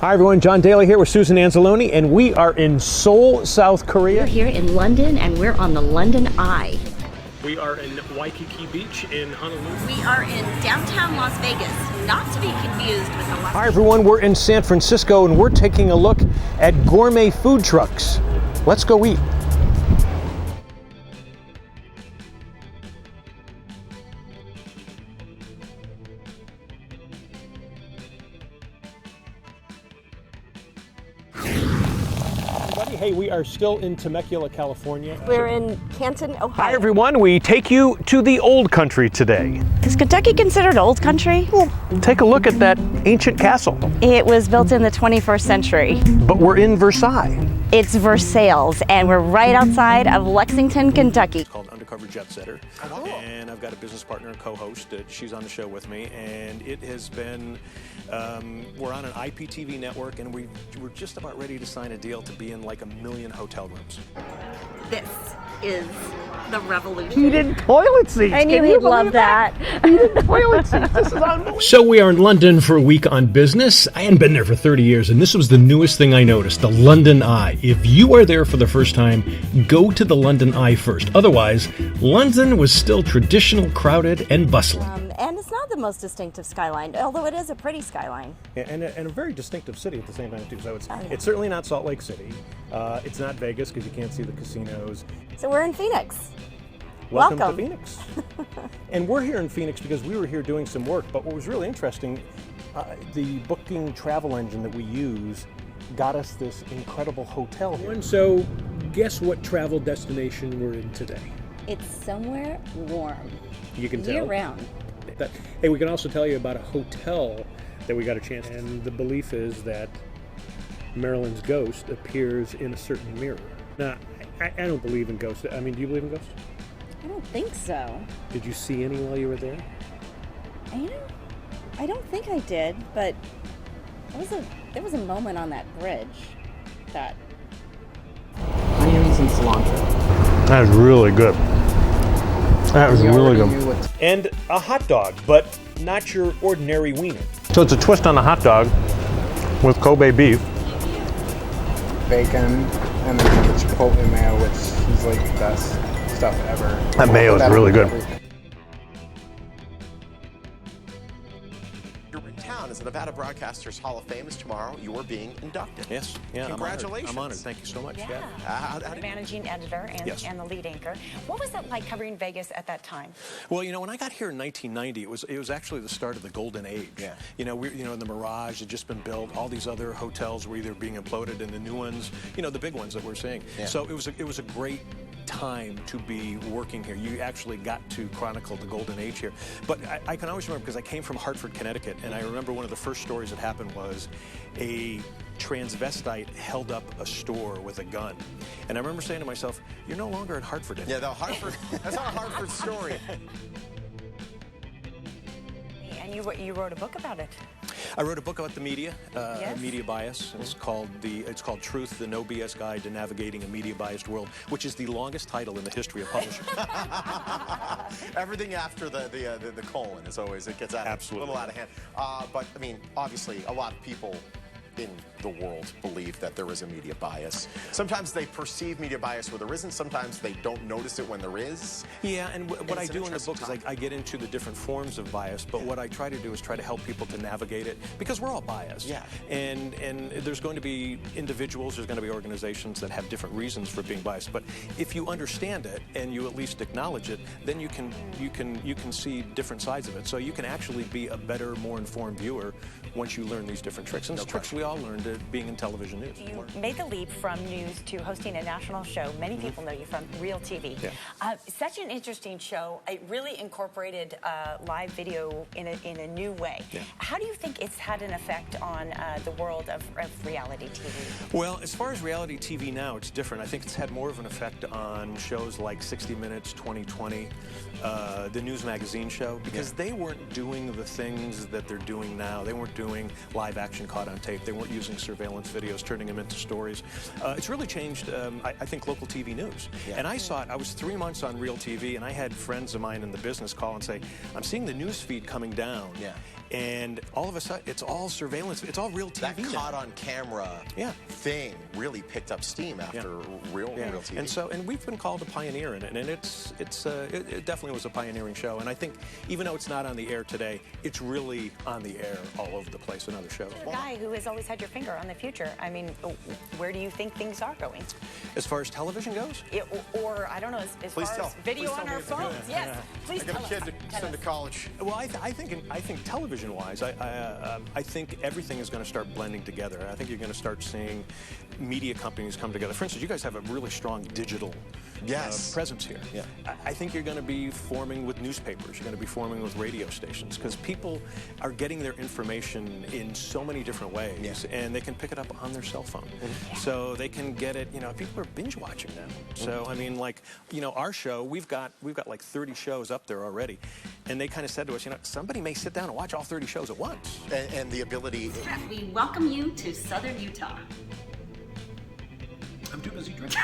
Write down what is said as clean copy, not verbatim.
Hi everyone, John Daly here with Susan Anzalone, and we are in Seoul, South Korea. We're here in London, and we're on the London Eye. We are in Waikiki Beach in Honolulu. We are in downtown Las Vegas, not to be confused with the Las Hi everyone, we're in San Francisco, and we're taking a look at gourmet food trucks. Let's go eat. Hey, we are still in Temecula, California. We're in Canton, Ohio. Hi everyone, we take you to the old country today. Is Kentucky considered old country? Well, take a look at that ancient castle. It was built in the 21st century. But we're in Versailles. It's Versailles, and we're right outside of Lexington, Kentucky. It's called Undercover Jet Setter. Oh. And I've got a business partner and co-host. She's on the show with me, and it has been, we're on an IPTV network, and we're just about ready to sign a deal to be in like 1 million hotel rooms. This is the revolution. Heated toilet seats. I knew he'd love that. Heated toilet seats. This is unbelievable. So we are in London for a week on business. I hadn't been there for 30 years, and this was the newest thing I noticed, the London Eye. If you are there for the first time, go to the London Eye first. Otherwise, London was still traditional, crowded, and bustling. And it's not the most distinctive skyline, although it is a pretty skyline. And a very distinctive city at the same time, too. So it's certainly not Salt Lake City. It's not Vegas because you can't see the casinos. So we're in Phoenix. Welcome to Phoenix. And we're here in Phoenix because we were here doing some work. But what was really interesting, the booking travel engine that we use got us this incredible hotel here. So guess what travel destination we're in today? It's somewhere warm. You can tell. Year-round. Hey, we can also tell you about a hotel that we got a chance, and the belief is that Marilyn's ghost appears in a certain mirror. Now, I don't believe in ghosts. I mean, do you believe in ghosts? I don't think so. Did you see any while you were there? I don't think I did, but there was a moment on that bridge that... Onions and cilantro. That was really good. That was really good. And a hot dog, but not your ordinary wiener. So it's a twist on a hot dog with Kobe beef. Bacon, and then the chipotle mayo, which is like the best stuff ever. That mayo is really good. You're in town as the Nevada Broadcasters Hall of Fame is tomorrow. You are being inducted. Yes. Yeah. Congratulations. I'm honored. Thank you so much. Yeah. Managing editor and the lead anchor. What was it like covering Vegas at that time? Well, you know, when I got here in 1990, it was actually the start of the golden age. Yeah. You know, the Mirage had just been built. All these other hotels were either being imploded, and the new ones, you know, the big ones that we're seeing. Yeah. So it was a great time to be working here. You actually got to chronicle the golden age here. But I can always remember because I came from Hartford, Connecticut, and I remember one of the first stories that happened was a transvestite held up a store with a gun. And I remember saying to myself, you're no longer in Hartford anymore. Yeah, that's not a Hartford story. And you wrote a book about it. I wrote a book about the media, Yes. media bias. It's called Truth: The No BS Guide to Navigating a Media Biased World, which is the longest title in the history of publishing. Everything after the colon is always, it gets a little out of hand. But I mean, obviously, a lot of people in the world believe that there is a media bias. Sometimes they perceive media bias where there isn't. Sometimes they don't notice it when there is. Yeah, and what I do in the book is I get into the different forms of bias, but what I try to do is try to help people to navigate it, because we're all biased. Yeah. And there's going to be individuals, there's going to be organizations that have different reasons for being biased. But if you understand it and you at least acknowledge it, then you can see different sides of it. So you can actually be a better, more informed viewer once you learn these different tricks. And it's tricks we all learned being in television news. You made the leap from news to hosting a national show. Many people know you from Real TV. Yeah. Such an interesting show. It really incorporated live video in a new way. Yeah. How do you think it's had an effect on the world of reality TV? Well, as far as reality TV now, it's different. I think it's had more of an effect on shows like 60 Minutes, 2020, the News Magazine show, because they weren't doing the things that they're doing now. They weren't doing live action caught on tape. They weren't using surveillance videos, turning them into stories. It's really changed, I think, local TV news. Yeah. And I saw it. I was 3 months on Real TV, and I had friends of mine in the business call and say, I'm seeing the news feed coming down. Yeah. And all of a sudden, it's all surveillance. It's all real TV That now. caught on camera thing really picked up steam after real TV. And we've been called a pioneer in it, and it definitely was a pioneering show. And I think even though it's not on the air today, it's really on the air all over the place in other shows. You're a guy who has always had your finger on the future. I mean, where do you think things are going? As far as television goes? Or I don't know, as far as video on our phones. Yes, please I got a kid to send to college. Well, I think television-wise, I think everything is going to start blending together. I think you're going to start seeing media companies come together. For instance, you guys have a really strong digital presence here. Yeah. I think you're going to be forming with newspapers. You're going to be forming with radio stations because people are getting their information in so many different ways, and they can pick it up on their cell phone. So they can get it. You know, people are binge watching now. So I mean, like, you know, our show, we've got like 30 shows up there already, and they kind of said to us, you know, somebody may sit down and watch all 30 shows at once. And the ability. We welcome you to Southern Utah. I'm too busy drinking.